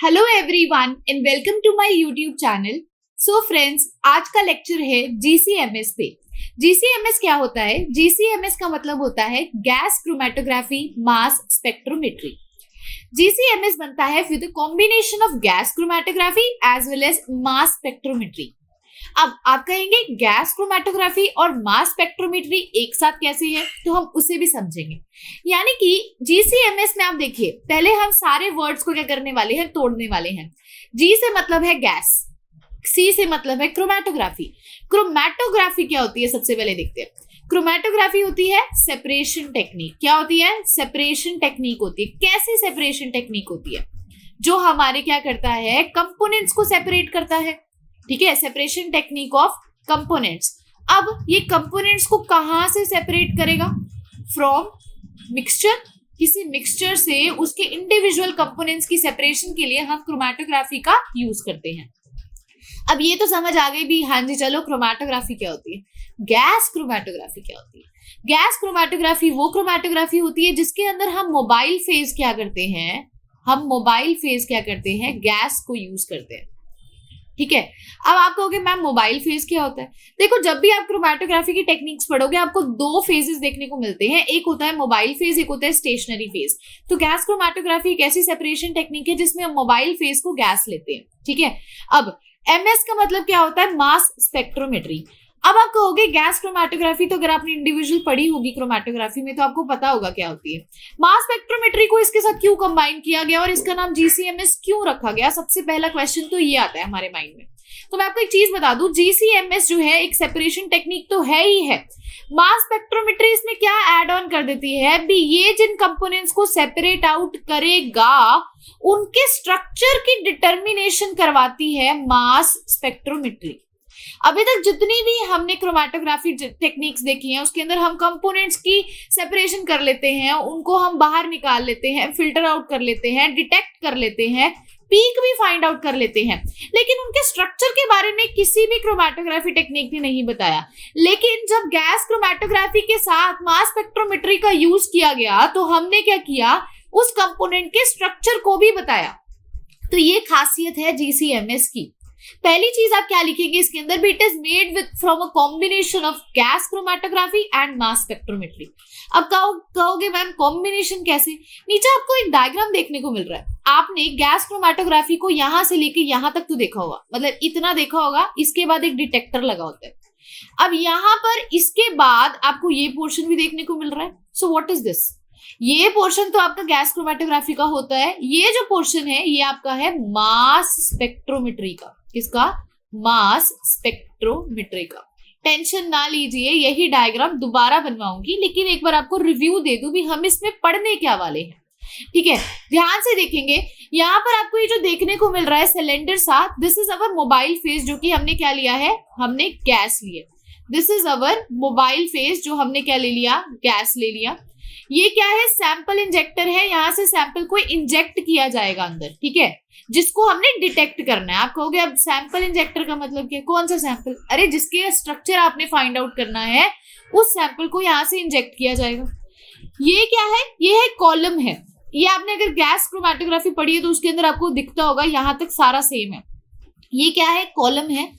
Hello everyone and welcome to my YouTube channel. So friends, आज का lecture है जीसीएमएस पे। जीसीएमएस क्या होता है? जीसीएमएस का मतलब होता है gas chromatography mass spectrometry. GCMS बनता है with combination of gas chromatography as well as mass spectrometry. अब आप कहेंगे गैस क्रोमैटोग्राफी और मास स्पेक्ट्रोमेट्री एक साथ कैसे है, तो हम उसे भी समझेंगे। यानी कि GCMS में आप देखिए, पहले हम सारे वर्ड्स को क्या करने वाले हैं, तोड़ने वाले हैं। G से मतलब है गैस, C से मतलब है क्रोमैटोग्राफी। क्रोमैटोग्राफी क्या होती है, सबसे पहले देखते हैं। क्रोमैटोग्राफी होती है सेपरेशन टेक्निक। क्या होती है? सेपरेशन टेक्निक होती है। कैसी सेपरेशन टेक्निक होती है? जो हमारे क्या करता है, कंपोनेंट्स को सेपरेट करता है। ठीक है, सेपरेशन टेक्निक ऑफ कंपोनेंट्स। अब ये कंपोनेंट्स को कहां से सेपरेट करेगा? From mixture. किसी मिक्सचर से उसके इंडिविजुअल कंपोनेंट्स की सेपरेशन के लिए हम क्रोमैटोग्राफी का यूज करते हैं। अब ये तो समझ आ गई भी, हाँ जी चलो, क्रोमैटोग्राफी क्या होती है। गैस क्रोमैटोग्राफी क्या होती है? गैस क्रोमैटोग्राफी वो क्रोमैटोग्राफी होती है जिसके अंदर हम मोबाइल फेज क्या करते हैं, गैस को यूज करते हैं। ठीक है, अब आप कहोगे मैम मोबाइल फेज क्या होता है? देखो, जब भी आप क्रोमैटोग्राफी की टेक्निक्स पढ़ोगे आपको दो फेजेस देखने को मिलते हैं। एक होता है मोबाइल फेज, एक होता है स्टेशनरी फेज। तो गैस क्रोमैटोग्राफी एक ऐसी सेपरेशन टेक्निक है जिसमें हम मोबाइल फेज को गैस लेते हैं। ठीक है, अब MS का मतलब क्या होता है? मास स्पेक्ट्रोमेट्री। अब आप कहोगे गैस क्रोमैटोग्राफी, तो अगर आपने इंडिविजुअल पढ़ी होगी क्रोमैटोग्राफी में तो आपको पता होगा क्या होती है। मास स्पेक्ट्रोमेट्री को इसके साथ क्यों कंबाइन किया गया और इसका नाम GCMS क्यों रखा गया? सबसे पहला क्वेश्चन तो ये आता है हमारे माइंड में। तो मैं आपको एक चीज बता दूं, GCMS जो है एक सेपरेशन टेक्निक तो है ही है। मास स्पेक्ट्रोमेट्री इसमें क्या ऐड ऑन कर देती है भी, ये जिन कंपोनेंट्स को सेपरेट आउट करेगा उनके स्ट्रक्चर की डिटर्मिनेशन करवाती है मास स्पेक्ट्रोमेट्री। अभी तक जितनी भी हमने क्रोमैटोग्राफी टेक्निक्स देखी हैं उसके अंदर हम कंपोनेंट्स की सेपरेशन कर लेते हैं, उनको हम बाहर निकाल लेते हैं, फिल्टर आउट कर लेते हैं, डिटेक्ट कर लेते हैं, पीक भी फाइंड आउट कर लेते हैं, लेकिन उनके स्ट्रक्चर के बारे में किसी भी क्रोमैटोग्राफी टेक्निक ने नहीं बताया। लेकिन जब गैस क्रोमैटोग्राफी के साथ मास स्पेक्ट्रोमेट्री का यूज किया गया तो हमने क्या किया, उस कंपोनेंट के स्ट्रक्चर को भी बताया। तो ये खासियत है GCMS की। पहली चीज आप क्या लिखेंगे इसके अंदर भी, it is made with from a combination of gas chromatography and mass spectrometry. अब कहोगे मैम कॉम्बिनेशन कैसे? नीचे आपको एक डायग्राम देखने को मिल रहा है। आपने गैस क्रोमैटोग्राफी को यहां से लेके यहां तक तो देखा होगा, मतलब इतना देखा होगा। इसके बाद एक डिटेक्टर लगा होता है। अब यहां पर इसके बाद आपको ये पोर्शन भी देखने को मिल रहा है। So what is this? ये पोर्शन तो आपका गैस क्रोमैटोग्राफी का होता है। ये जो पोर्शन है ये आपका है मास स्पेक्ट्रोमेट्री का। किसका? मास स्पेक्ट्रोमेट्री का। टेंशन ना लीजिए, यही डायग्राम दोबारा बनवाऊंगी, लेकिन एक बार आपको रिव्यू दे दूं भी हम इसमें पढ़ने क्या वाले हैं। ठीक है, ध्यान से देखेंगे। यहाँ पर आपको ये जो देखने को मिल रहा है सिलेंडर सा, this is our mobile phase, जो कि हमने क्या लिया है, हमने गैस लिया। This is our mobile phase, जो हमने क्या ले लिया, गैस ले लिया। ये क्या है? सैंपल इंजेक्टर है, यहां से सैंपल को इंजेक्ट किया जाएगा अंदर। ठीक है, जिसको हमने डिटेक्ट करना है। आप कहोगे अब सैंपल इंजेक्टर का मतलब क्या? कौन सा सैंपल? अरे जिसके स्ट्रक्चर आपने फाइंड आउट करना है उस सैंपल को यहां से इंजेक्ट किया जाएगा। ये क्या है? ये है कॉलम है। ये आपने अगर गैस क्रोमैटोग्राफी पढ़ी है तो उसके अंदर आपको दिखता होगा, यहां तक सारा सेम है। ये क्या है? कॉलम है।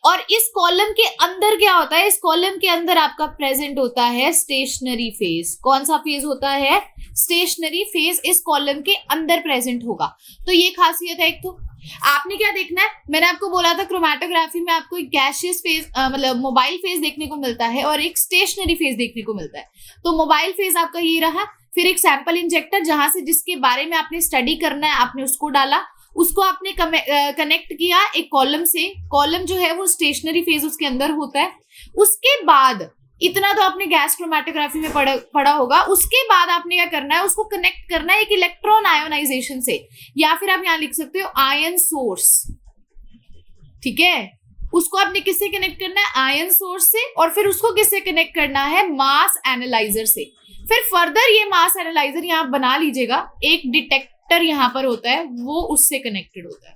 और इस कॉलम के अंदर क्या होता है? इस कॉलम के अंदर आपका प्रेजेंट होता है स्टेशनरी फेज। कौन सा फेज होता है? स्टेशनरी फेज इस कॉलम के अंदर प्रेजेंट होगा। तो ये खासियत है। एक तो आपने क्या देखना है, मैंने आपको बोला था क्रोमैटोग्राफी में आपको एक गैसियस फेज मतलब मोबाइल फेज देखने को मिलता है और एक स्टेशनरी फेज देखने को मिलता है। तो मोबाइल फेज आपका ये रहा, फिर एक सैंपल इंजेक्टर जहां से जिसके बारे में आपने स्टडी करना है आपने उसको डाला, उसको आपने कनेक्ट किया एक कॉलम से। कॉलम जो है वो स्टेशनरी फेज उसके अंदर होता है। उसके बाद इतना तो आपने गैस क्रोमैटोग्राफी में पढ़ा होगा। उसके बाद आपने क्या करना है, उसको कनेक्ट करना है एक इलेक्ट्रॉन आयोनाइजेशन से, या फिर आप यहां लिख सकते हो आयन सोर्स। ठीक है, उसको आपने किससे कनेक्ट करना है? आयन सोर्स से। और फिर उसको किससे कनेक्ट करना है? मास एनालाइजर से। फिर फर्दर ये मास एनालाइजर यहां बना लीजिएगा, एक डिटेक्टर यहां पर होता है, वो उससे कनेक्टेड होता है।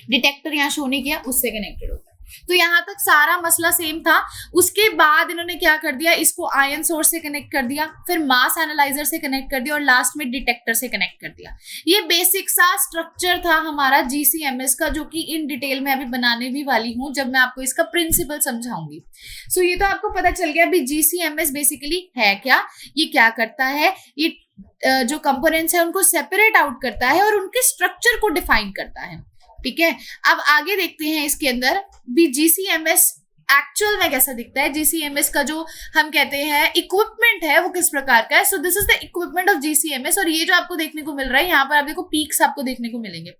डिटेक्टर यहां शो नहीं किया, उससे कनेक्टेड होता है। तो यहाँ तक सारा मसला सेम था। उसके बाद इन्होंने क्या कर दिया, इसको आयन सोर्स से कनेक्ट कर दिया, फिर मास एनालाइजर से कनेक्ट कर दिया और लास्ट में डिटेक्टर से कनेक्ट कर दिया। ये बेसिक सा स्ट्रक्चर था हमारा जीसीएमएस का, जो कि इन डिटेल में अभी बनाने भी वाली हूँ जब मैं आपको इसका प्रिंसिपल समझाऊंगी। सो ये तो आपको पता चल गया अभी जीसीएमएस बेसिकली है क्या, ये क्या करता है, ये जो कंपोनेंट्स है उनको सेपरेट आउट करता है और उनके स्ट्रक्चर को डिफाइन करता है। ठीक है, अब आगे देखते हैं इसके अंदर भी जीसीएमएस एक्चुअल में कैसा दिखता है। जीसीएमएस का जो हम कहते हैं इक्विपमेंट है वो किस प्रकार का है। So this is the equipment of GCMS. और ये जो आपको देखने को मिल रहा है यहाँ पर, आप देखो पीक्स आपको देखने को मिलेंगे,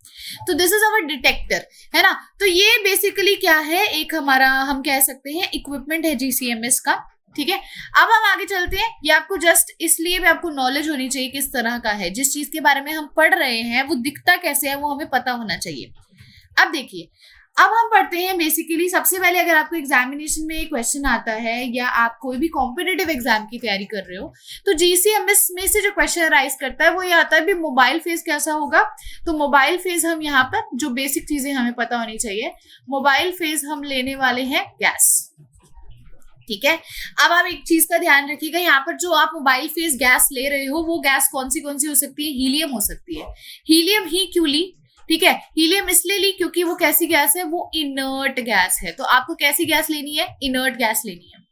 तो दिस इज अवर डिटेक्टर, है ना। तो ये बेसिकली क्या है, एक हमारा हम कह सकते हैं इक्विपमेंट है जीसीएमएस का। ठीक है, अब हम आगे चलते हैं। ये आपको जस्ट इसलिए भी आपको नॉलेज होनी चाहिए किस तरह का है, जिस चीज के बारे में हम पढ़ रहे हैं वो दिखता कैसे है वो हमें पता होना चाहिए। अब देखिए, अब हम पढ़ते हैं बेसिकली सबसे पहले अगर आपको एग्जामिनेशन में क्वेश्चन आता है या आप कोई भी कॉम्पिटिटिव एग्जाम की तैयारी कर रहे हो, तो जीसीएमएस में से जो क्वेश्चन राइज करता है वो ये आता है भी मोबाइल फेज कैसा होगा। तो मोबाइल फेज हम यहाँ पर जो बेसिक चीजें हमें पता होनी चाहिए, मोबाइल फेज हम लेने वाले हैं गैस। ठीक है, अब आप एक चीज का ध्यान रखिएगा, यहाँ पर जो आप मोबाइल फेज गैस ले रहे हो वो गैस कौन सी हो सकती है, हीलियम हो सकती है। हीलियम ही क्यों ली, ठीक है, हीलियम इसलिए ली क्योंकि वो कैसी गैस है, वो इनर्ट गैस है। तो आपको कैसी गैस लेनी है, इनर्ट गैस लेनी है।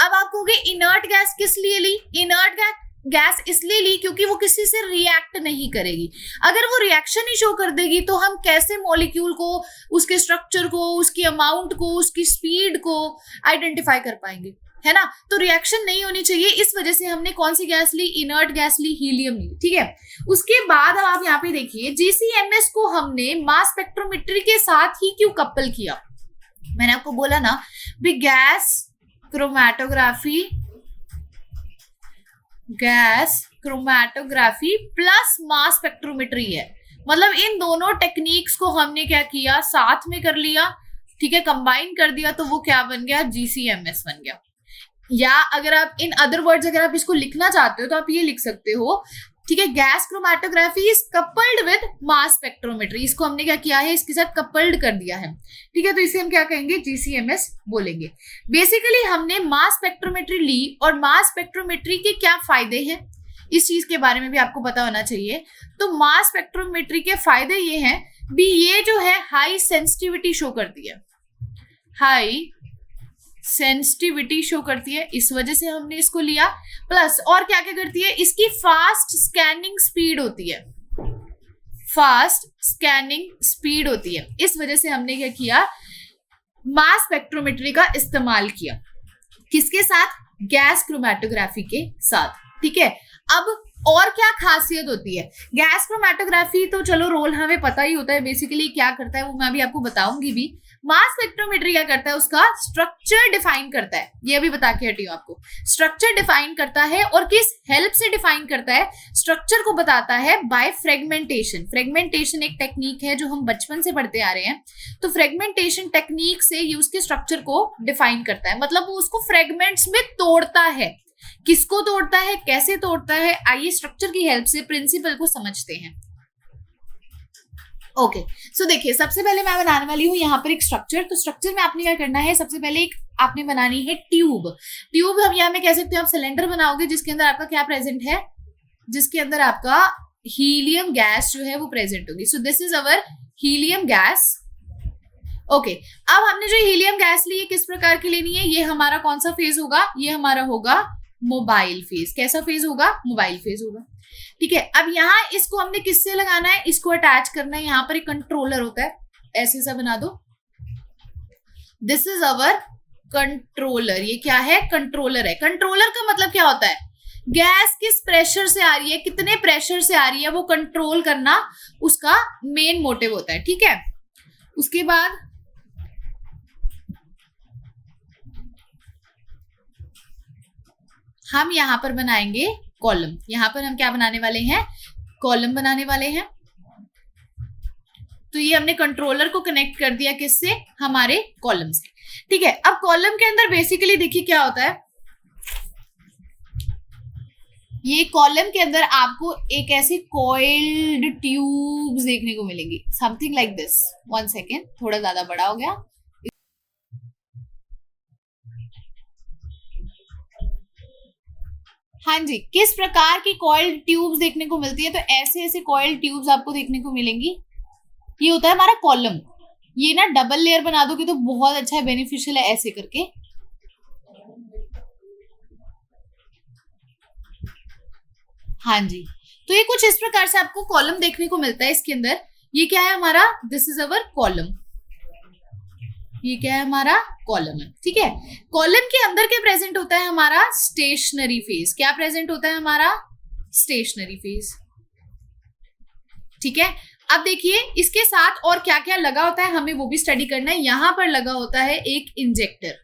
अब आप कहोगे इनर्ट गैस किस लिए ली, इनर्ट गैस इसलिए ली क्योंकि वो किसी से रिएक्ट नहीं करेगी। अगर वो रिएक्शन ही शो कर देगी तो हम कैसे मॉलिक्यूल को, उसके स्ट्रक्चर को, उसकी अमाउंट को, उसकी स्पीड को आइडेंटिफाई कर पाएंगे, है ना। तो रिएक्शन नहीं होनी चाहिए, इस वजह से हमने कौन सी गैस ली, इनर्ट गैस ली, हीलियम ली। ठीक है, उसके बाद आप यहाँ पे देखिए जीसीएमएस को हमने मास स्पेक्ट्रोमेट्री के साथ ही क्यों कपल किया। मैंने आपको बोला ना भी gas chromatography plus mass spectrometry है, मतलब इन दोनों टेक्निक्स को हमने क्या किया, साथ में कर लिया। ठीक है, कंबाइन कर दिया, तो वो क्या बन गया, जीसीएमएस बन गया। या अगर आप इन अदर वर्ड्स अगर आप इसको लिखना चाहते हो तो आप ये लिख सकते हो, ठीक है, gas chromatography is coupled with mass spectrometry. इसको हमने क्या किया है, इसके साथ कपल्ड कर दिया है। ठीक है, तो इसे हम क्या कहेंगे, जीसीएमएस बोलेंगे। बेसिकली हमने मास स्पेक्ट्रोमेट्री ली, और मास स्पेक्ट्रोमेट्री के क्या फायदे हैं इस चीज के बारे में भी आपको पता होना चाहिए। तो मास स्पेक्ट्रोमेट्री के फायदे ये हैं भी, ये जो है हाई सेंसिटिविटी शो करती है, हाई सेंसिटिविटी शो करती है, इस वजह से हमने इसको लिया। प्लस और क्या क्या करती है, इसकी फास्ट स्कैनिंग स्पीड होती है, फास्ट स्कैनिंग स्पीड होती है, इस वजह से हमने क्या किया, मास स्पेक्ट्रोमेट्री का इस्तेमाल किया। किसके साथ, गैस क्रोमैटोग्राफी के साथ। ठीक है, अब और क्या खासियत होती है, गैस क्रोमैटोग्राफी तो चलो रोल हमें पता ही होता है बेसिकली क्या करता है, वो मैं अभी आपको बताऊंगी भी। मास स्पेक्ट्रोमेट्री क्या करता है, उसका स्ट्रक्चर डिफाइन करता है, ये अभी बता के हटी हूं आपको। स्ट्रक्चर डिफाइन करता है, और किस हेल्प से डिफाइन करता है, स्ट्रक्चर को बताता है बाय फ्रेगमेंटेशन। फ्रेगमेंटेशन एक टेक्निक है जो हम बचपन से पढ़ते आ रहे हैं, तो फ्रेगमेंटेशन टेक्निक से ये उसके स्ट्रक्चर को डिफाइन करता है, मतलब वो उसको फ्रेगमेंट्स में तोड़ता है। किसको तोड़ता है, कैसे तोड़ता है, आइए स्ट्रक्चर की हेल्प से प्रिंसिपल को समझते हैं। ओके, सो देखिए, सबसे पहले मैं बनाने वाली हूँ यहाँ पर एक स्ट्रक्चर। तो स्ट्रक्चर में आपने क्या करना है, सबसे पहले एक आपने बनानी है ट्यूब। ट्यूब हम यहाँ में कह सकते हो, आप सिलेंडर बनाओगे जिसके अंदर आपका क्या प्रेजेंट है, जिसके अंदर आपका हीलियम गैस जो है वो प्रेजेंट होगी। सो this is our helium gas. Okay, अब हमने जो हीलियम गैस ली है किस प्रकार की लेनी है, ये हमारा कौन सा फेज होगा, ये हमारा होगा मोबाइल फेज। कैसा फेज होगा, मोबाइल फेज होगा। ठीक है, अब यहाँ इसको हमने किससे लगाना है, इसको अटैच करना है, यहाँ पर एक कंट्रोलर होता है, ऐसे सा बना दो, दिस इज अवर कंट्रोलर। ये क्या है, कंट्रोलर है। कंट्रोलर का मतलब क्या होता है, गैस किस प्रेशर से आ रही है, कितने प्रेशर से आ रही है, वो कंट्रोल करना उसका मेन मोटिव होता है। ठीक है, उसके बाद हम यहां पर बनाएंगे कॉलम। यहां पर हम क्या बनाने वाले हैं, कॉलम बनाने वाले हैं। तो ये हमने कंट्रोलर को कनेक्ट कर दिया किससे, हमारे कॉलम से। ठीक है, अब कॉलम के अंदर बेसिकली देखिए क्या होता है, ये कॉलम के अंदर आपको एक ऐसी कॉइल्ड ट्यूब्स देखने को मिलेंगी, समथिंग लाइक दिस। 1 सेकेंड, थोड़ा ज्यादा बड़ा हो गया। हाँ जी, किस प्रकार की कॉइल्ड ट्यूब्स देखने को मिलती है, तो ऐसे ऐसे कॉइल्ड ट्यूब्स आपको देखने को मिलेंगी। ये होता है हमारा कॉलम। ये ना डबल लेयर बना दोगे तो बहुत अच्छा है, बेनिफिशियल है ऐसे करके। हाँ जी, तो ये कुछ इस प्रकार से आपको कॉलम देखने को मिलता है इसके अंदर। ये क्या है हमारा, दिस इज अवर कॉलम। ये क्या है हमारा कॉलम है, ठीक है। कॉलम के अंदर क्या प्रेजेंट होता है हमारा स्टेशनरी फेज। क्या प्रेजेंट होता है हमारा स्टेशनरी फेज, ठीक है। अब देखिए इसके साथ और क्या क्या लगा होता है हमें वो भी स्टडी करना है। यहां पर लगा होता है एक इंजेक्टर।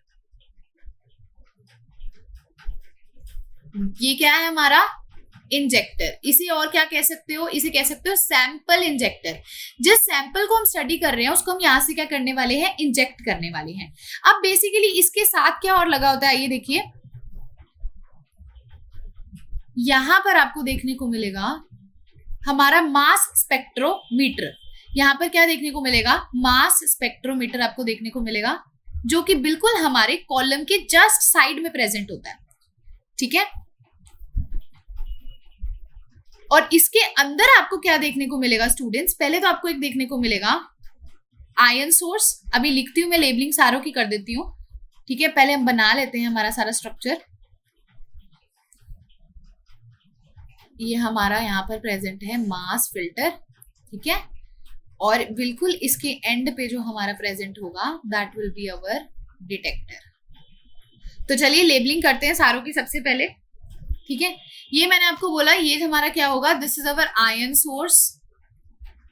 ये क्या है हमारा इंजेक्टर। इसे और क्या कह सकते हो, इसे कह सकते हो सैंपल इंजेक्टर। जिस सैंपल को हम स्टडी कर रहे हैं उसको हम यहां से क्या करने वाले हैं, इंजेक्ट करने वाले हैं। अब बेसिकली इसके साथ क्या और लगा होता है, ये देखिए यहां पर आपको देखने को मिलेगा हमारा मास स्पेक्ट्रोमीटर। यहां पर क्या देखने को मिलेगा, मास स्पेक्ट्रोमीटर आपको देखने को मिलेगा, जो कि बिल्कुल हमारे कॉलम के जस्ट साइड में प्रेजेंट होता है, ठीक है। और इसके अंदर आपको क्या देखने को मिलेगा स्टूडेंट्स, पहले तो आपको एक देखने को मिलेगा आयन सोर्स। अभी लिखती हूं मैं, लेबलिंग सारों की कर देती हूँ, ठीक है। पहले हम बना लेते हैं हमारा सारा स्ट्रक्चर। ये हमारा यहाँ पर प्रेजेंट है मास फिल्टर, ठीक है। और बिल्कुल इसके एंड पे जो हमारा प्रेजेंट होगा that will be our detector. तो चलिए लेबलिंग करते हैं सारों की सबसे पहले, ठीक है। ये मैंने आपको बोला, ये हमारा क्या होगा, this is our ion source.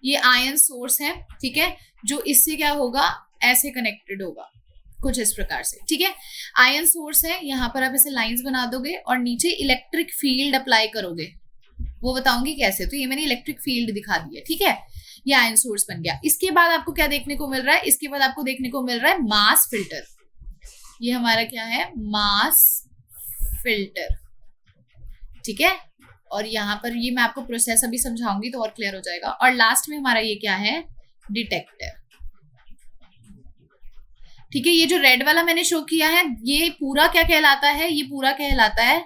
ये आयन सोर्स है, ठीक है, जो इससे क्या होगा, ऐसे कनेक्टेड होगा कुछ इस प्रकार से, ठीक है। आयन सोर्स है, यहाँ पर आप ऐसे लाइंस बना दोगे और नीचे इलेक्ट्रिक फील्ड अप्लाई करोगे, वो बताऊंगी कैसे। तो ये मैंने इलेक्ट्रिक फील्ड दिखा दी है, ठीक है। ये आयन सोर्स बन गया। इसके बाद आपको क्या देखने को मिल रहा है, इसके बाद आपको देखने को मिल रहा है मास फिल्टर। ये हमारा क्या है, मास फिल्टर, ठीक है। और यहाँ पर ये मैं आपको प्रोसेस अभी समझाऊंगी तो और क्लियर हो जाएगा। और लास्ट में हमारा ये क्या है, डिटेक्टर, ठीक है। ये जो रेड वाला मैंने शो किया है ये पूरा क्या कहलाता है, ये पूरा कहलाता है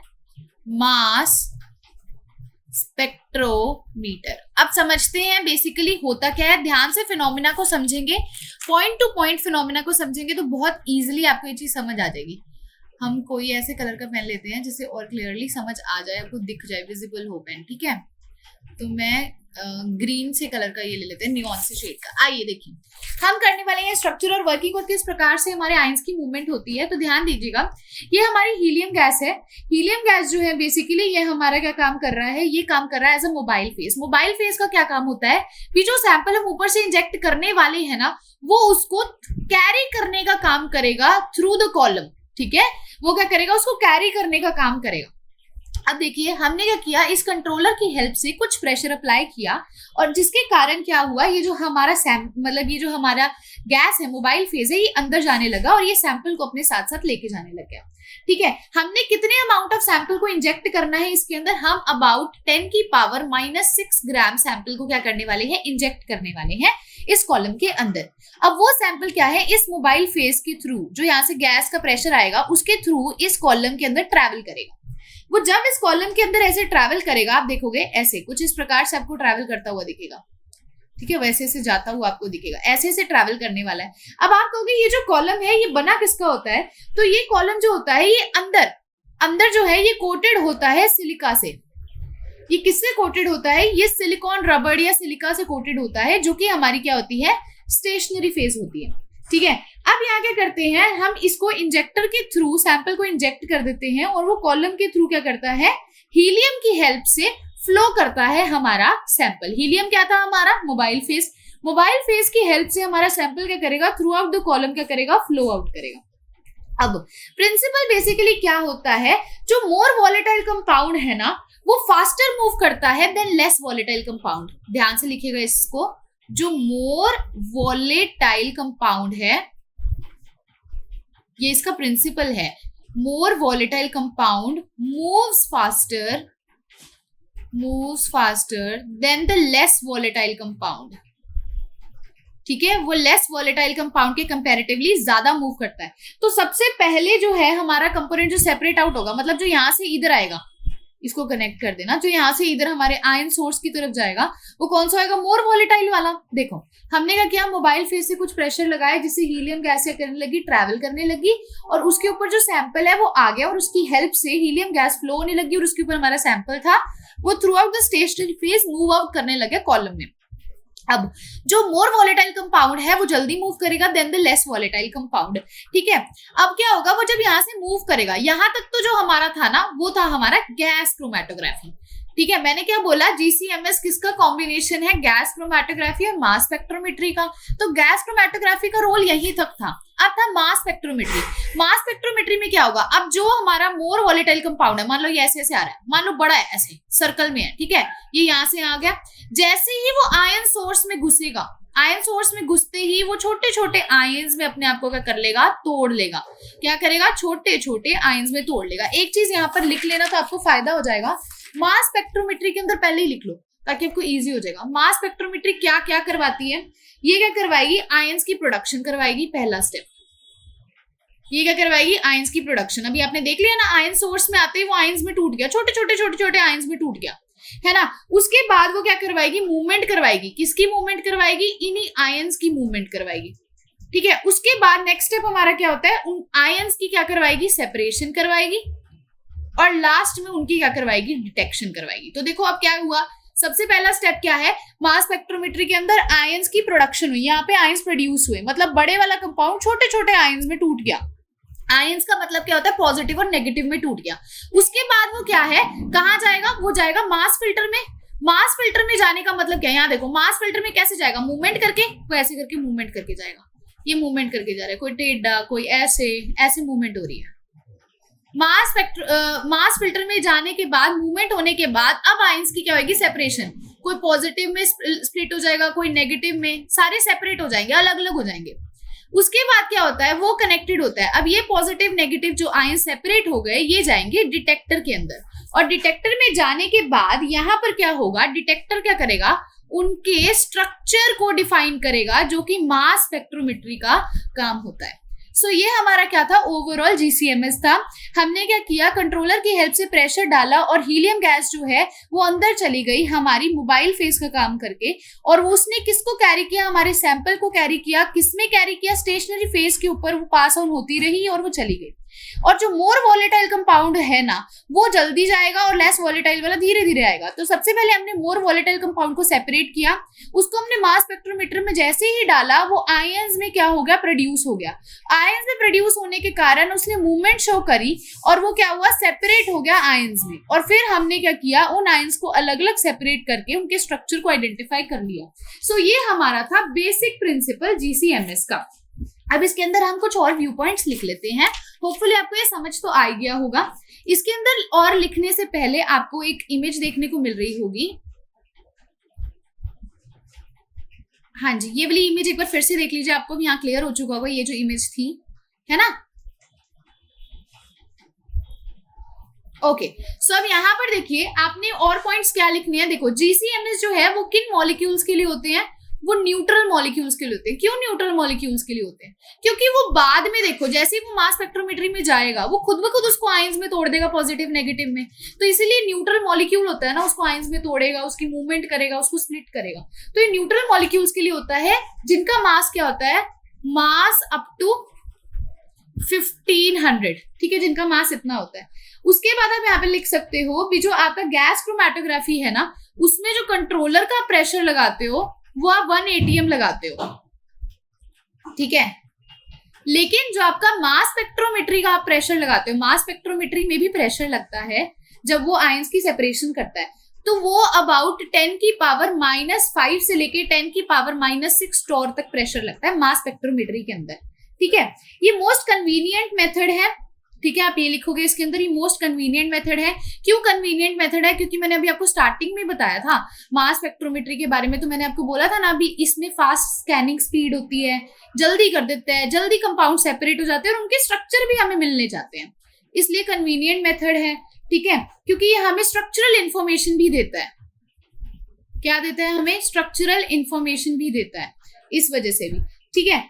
मास स्पेक्ट्रोमीटर। अब समझते हैं बेसिकली होता क्या है, ध्यान से फिनोमिना को समझेंगे, पॉइंट टू पॉइंट फिनोमिना को समझेंगे तो बहुत इजीली आपको ये चीज समझ आ जाएगी। हम कोई ऐसे कलर का पेन लेते हैं जिससे और क्लियरली समझ आ जाए, आपको दिख जाए, विजिबल हो पेन, ठीक है। तो मैं ग्रीन से कलर का ये ले लेते हैं, नियॉन से शेड का। आइए देखिए हम करने वाले हैं स्ट्रक्चर और वर्किंग और किस प्रकार से हमारे आयंस की मूवमेंट होती है। तो ध्यान दीजिएगा, ये हमारी हीलियम गैस है। हीलियम गैस जो है बेसिकली ये हमारा क्या काम कर रहा है, ये काम कर रहा है as a mobile phase. Mobile phase का क्या काम होता है कि जो सैंपल हम ऊपर से इंजेक्ट करने वाले हैं ना, वो उसको कैरी करने का काम करेगा थ्रू द कॉलम, ठीक है। वो क्या करेगा, उसको कैरी करने का काम करेगा। अब देखिए हमने क्या किया, इस कंट्रोलर की हेल्प से कुछ प्रेशर अप्लाई किया और जिसके कारण क्या हुआ, ये जो हमारा मतलब ये जो हमारा गैस है, मोबाइल फेज है, ये अंदर जाने लगा और ये सैंपल को अपने साथ साथ लेके जाने लग गया, ठीक है। हमने कितने अमाउंट ऑफ सैंपल को इंजेक्ट करना है इसके अंदर, हम अबाउट 10 की पावर -6 ग्राम सैंपल को क्या करने वाले हैं, इंजेक्ट करने वाले हैं इस कॉलम के अंदर। अब वो सैंपल क्या है, इस मोबाइल फेज के थ्रू जो यहाँ से गैस का प्रेशर आएगा उसके थ्रू इस कॉलम के अंदर ट्रैवल करेगा। वो जब इस कॉलम के अंदर ऐसे ट्रैवल करेगा, आप देखोगे ऐसे कुछ इस प्रकार से आपको ट्रैवल करता हुआ दिखेगा, ठीक है। वैसे से जाता हुआ आपको दिखेगा, ऐसे से ट्रैवल करने वाला है। अब आप कहोगे ये जो कॉलम है ये बना किसका होता है, तो ये कॉलम जो होता है ये अंदर जो है ये कोटेड होता है सिलिका से। ये किससे कोटेड होता है, ये सिलिकॉन रबड़ या सिलिका से कोटेड होता है, जो कि हमारी क्या होती है, स्टेशनरी फेज होती है, ठीक है। अब यहाँ क्या करते हैं, हम इसको इंजेक्टर के थ्रू सैंपल को इंजेक्ट कर देते हैं और वो कॉलम के थ्रू क्या करता है, हीलियम की हेल्प से फ्लो करता है हमारा सैंपल। हीलियम क्या था हमारा, मोबाइल फेज। मोबाइल फेज की हेल्प से हमारा सैंपल क्या करेगा, थ्रू आउट द कॉलम क्या करेगा, फ्लो आउट करेगा। अब प्रिंसिपल बेसिकली क्या होता है, जो मोर वॉलेटाइल कंपाउंड है ना, वो फास्टर मूव करता है देन लेस वॉलेटाइल कंपाउंड। ध्यान से लिखिएगा इसको, जो मोर वॉलेटाइल कंपाउंड है, ये इसका प्रिंसिपल है। More volatile compound moves faster than the less volatile compound, ठीक है। वो लेस वॉलेटाइल कंपाउंड के कंपैरेटिवली ज्यादा मूव करता है। तो सबसे पहले जो है हमारा कंपोनेंट जो सेपरेट आउट होगा, मतलब जो यहां से इधर आएगा, इसको कनेक्ट कर देना, जो यहाँ से इधर हमारे आयन सोर्स की तरफ जाएगा वो कौन सा होगा, मोर वॉलेटाइल वाला। देखो हमने क्या किया, मोबाइल फेज से कुछ प्रेशर लगाया जिससे हीलियम गैस क्या करने लगी, ट्रैवल करने लगी, और उसके ऊपर जो सैंपल है वो आ गया और उसकी हेल्प से हीलियम गैस फ्लो होने लगी और उसके ऊपर हमारा सैंपल था वो through out the stationary phase move out करने लगे कॉलम में। अब जो मोर वॉलेटाइल कंपाउंड है वो जल्दी मूव करेगा then the less volatile compound, ठीक है। अब क्या होगा, वो जब यहाँ से मूव करेगा, यहाँ तक तो जो हमारा था ना वो था हमारा गैस क्रोमैटोग्राफी, ठीक है। मैंने क्या बोला, जीसीएमएस किसका कॉम्बिनेशन है, गैस क्रोमैटोग्राफी और मास स्पेक्ट्रोमेट्री का। तो गैस क्रोमैटोग्राफी का रोल यहीं तक था। अब था मास स्पेक्ट्रोमेट्री। मास स्पेक्ट्रोमेट्री में क्या होगा, अब जो हमारा मोर वॉलेटाइल कंपाउंड है, मान लो ये ऐसे ऐसे आ रहा है, मान लो बड़ा है ऐसे सर्कल में है, ठीक है, ये यहाँ से आ गया, जैसे ही वो आयन सोर्स में घुसेगा, आयन सोर्स में घुसते ही वो छोटे छोटे आयंस में अपने आप को क्या कर लेगा, तोड़ लेगा। क्या करेगा, छोटे छोटे आयंस में तोड़ लेगा। एक चीज यहाँ पर लिख लेना तो आपको फायदा हो जाएगा, मास स्पेक्ट्रोमेट्री के अंदर पहले ही लिख लो ताकि आपको इजी हो जाएगा। मास स्पेक्ट्रोमेट्री क्या क्या करवाती है, ये क्या करवाएगी, आयंस की प्रोडक्शन करवाएगी, पहला स्टेप। ये क्या करवाएगी, आयंस की प्रोडक्शन। अभी आपने देख लिया ना, आयन सोर्स में आते ही वो आयंस में टूट गया, छोटे छोटे आयंस में टूट गया, है ना। उसके बाद वो क्या करवाएगी, मूवमेंट करवाएगी। किसकी मूवमेंट करवाएगी, इन्हीं आयंस की मूवमेंट करवाएगी, ठीक है। उसके बाद नेक्स्ट स्टेप हमारा क्या होता है, उन आयंस की क्या करवाएगी, सेपरेशन करवाएगी, और लास्ट में उनकी क्या करवाएगी, डिटेक्शन करवाएगी। तो देखो अब क्या हुआ, सबसे पहला स्टेप क्या है, मास स्पेक्ट्रोमेट्री के अंदर आयंस की प्रोडक्शन हुई, यहाँ पे आयंस प्रोड्यूस हुए, मतलब बड़े वाला कंपाउंड छोटे छोटे आयंस में टूट गया। आयंस का मतलब क्या होता है, पॉजिटिव और नेगेटिव में टूट गया। उसके बाद वो क्या है, कहाँ जाएगा, वो जाएगा मास फिल्टर में। मास फिल्टर में जाने का मतलब क्या है, यहाँ देखो मास फिल्टर में कैसे जाएगा, मूवमेंट करके, वो ऐसे करके मूवमेंट करके जाएगा, ये मूवमेंट करके जा रहा है, कोई टेढ़ा कोई ऐसे ऐसे मूवमेंट हो रही है। मास फिल्टर में जाने के बाद, मूवमेंट होने के बाद अब आयंस की क्या होगी, सेपरेशन। कोई पॉजिटिव में स्प्लिट हो जाएगा, कोई नेगेटिव में, सारे सेपरेट हो जाएंगे, अलग अलग हो जाएंगे। उसके बाद क्या होता है, वो कनेक्टेड होता है। अब ये पॉजिटिव नेगेटिव जो आयन सेपरेट हो गए, ये जाएंगे डिटेक्टर के अंदर, और डिटेक्टर में जाने के बाद यहाँ पर क्या होगा, डिटेक्टर क्या करेगा, उनके स्ट्रक्चर को डिफाइन करेगा, जो कि मास स्पेक्ट्रोमेट्री का काम होता है। सो ये हमारा क्या था, ओवरऑल जीसीएमएस था। हमने क्या किया, कंट्रोलर की हेल्प से प्रेशर डाला और हीलियम गैस जो है वो अंदर चली गई हमारी मोबाइल फेज का काम करके, और वो उसने किसको कैरी किया, हमारे सैंपल को कैरी किया। किसमें कैरी किया, स्टेशनरी फेज के ऊपर वो पास ऑन होती रही और वो चली गई। और जो मोर वॉलेटाइल कंपाउंड है ना, वो जल्दी जाएगा और लेस वॉलेटाइल वाला धीरे धीरे आएगा। तो सबसे पहले हमने मोर वॉलेटाइल कंपाउंड को सेपरेट किया, उसको हमने मास स्पेक्ट्रोमीटर में जैसे ही डाला, वो आयंस में क्या हो गया, प्रोड्यूस हो गया। आयंस में प्रोड्यूस होने के कारण उसने मूवमेंट शो करी और वो क्या हुआ, सेपरेट हो गया आयंस में। और फिर हमने क्या किया, उन आयंस को अलग अलग सेपरेट करके उनके स्ट्रक्चर को आइडेंटिफाई कर लिया। सो ये हमारा था बेसिक प्रिंसिपल जीसीएमएस का। अब इसके अंदर हम कुछ और व्यू पॉइंट्स लिख लेते हैं, होपफुली आपको ये समझ तो आ गया होगा। इसके अंदर और लिखने से पहले आपको एक इमेज देखने को मिल रही होगी। हाँ जी, ये वाली इमेज एक बार फिर से देख लीजिए, आपको भी यहाँ क्लियर हो चुका होगा ये जो इमेज थी, है ना। ओके, सो अब यहाँ पर देखिए आपने और पॉइंट्स क्या लिखने हैं। देखो जीसीएमएस जो है वो किन मॉलिक्यूल्स के लिए होते हैं, वो न्यूट्रल मॉलिक्यूल्स के लिए होते हैं। क्यों न्यूट्रल मॉलिक्यूल्स के लिए होते हैं, क्योंकि वो बाद में देखो जैसे ही वो मास स्पेक्ट्रोमेट्री में जाएगा वो खुद ब खुद उसको आयंस में तोड़ देगा, पॉजिटिव नेगेटिव में। तो इसीलिए न्यूट्रल मॉलिक्यूल होता है ना, उसको आयंस में तोड़ेगा, उसकी मूवमेंट करेगा, उसको स्प्लिट करेगा। तो ये न्यूट्रल मॉलिक्यूल्स के लिए होता है, जिनका मास क्या होता है, मास अप टू 1500, ठीक है, जिनका मास इतना होता है। उसके बाद आप यहाँ पे लिख सकते हो भी, जो आपका गैस क्रोमैटोग्राफी है ना, उसमें जो कंट्रोलर का प्रेशर लगाते हो वो आप 1 ATM लगाते हो, ठीक है। लेकिन जो आपका मास स्पेक्ट्रोमेट्री का आप प्रेशर लगाते हो, मास स्पेक्ट्रोमेट्री में भी प्रेशर लगता है जब वो आयंस की सेपरेशन करता है, तो वो अबाउट 10 की पावर -5 से लेके 10 की पावर -6 टॉर तक प्रेशर लगता है मास स्पेक्ट्रोमेट्री के अंदर, ठीक है। ये मोस्ट कन्वीनियंट मेथड है, ठीक है, आप ये लिखोगे इसके अंदर, ये मोस्ट कन्वीनियंट मेथड है। क्यों कन्वीनियंट मेथड है, क्योंकि मैंने अभी आपको स्टार्टिंग में बताया था मास स्पेक्ट्रोमेट्री के बारे में, तो मैंने आपको बोला था ना अभी, इसमें फास्ट स्कैनिंग स्पीड होती है, जल्दी कर देते हैं, जल्दी कंपाउंड सेपरेट हो जाते हैं और उनके स्ट्रक्चर भी हमें मिलने जाते हैं, इसलिए कन्वीनियंट मेथड है, ठीक है। क्योंकि ये हमें स्ट्रक्चरल इंफॉर्मेशन भी देता है। क्या देता है हमें, स्ट्रक्चरल इंफॉर्मेशन भी देता है, इस वजह से भी, ठीक है।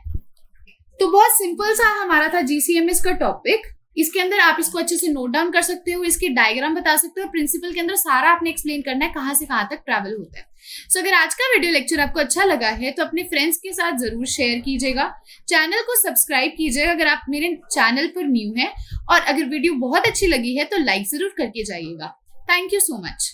तो बहुत सिंपल सा हमारा था जीसीएमएस का टॉपिक। इसके अंदर आप इसको अच्छे से नोट डाउन कर सकते हो, इसके डायग्राम बता सकते हो, प्रिंसिपल के अंदर सारा आपने एक्सप्लेन करना है कहाँ से कहाँ तक ट्रैवल होता है। सो अगर आज का वीडियो लेक्चर आपको अच्छा लगा है तो अपने फ्रेंड्स के साथ जरूर शेयर कीजिएगा, चैनल को सब्सक्राइब कीजिएगा अगर आप मेरे चैनल पर न्यू हैं, और अगर वीडियो बहुत अच्छी लगी है तो लाइक जरूर करके जाइएगा। Thank you so much.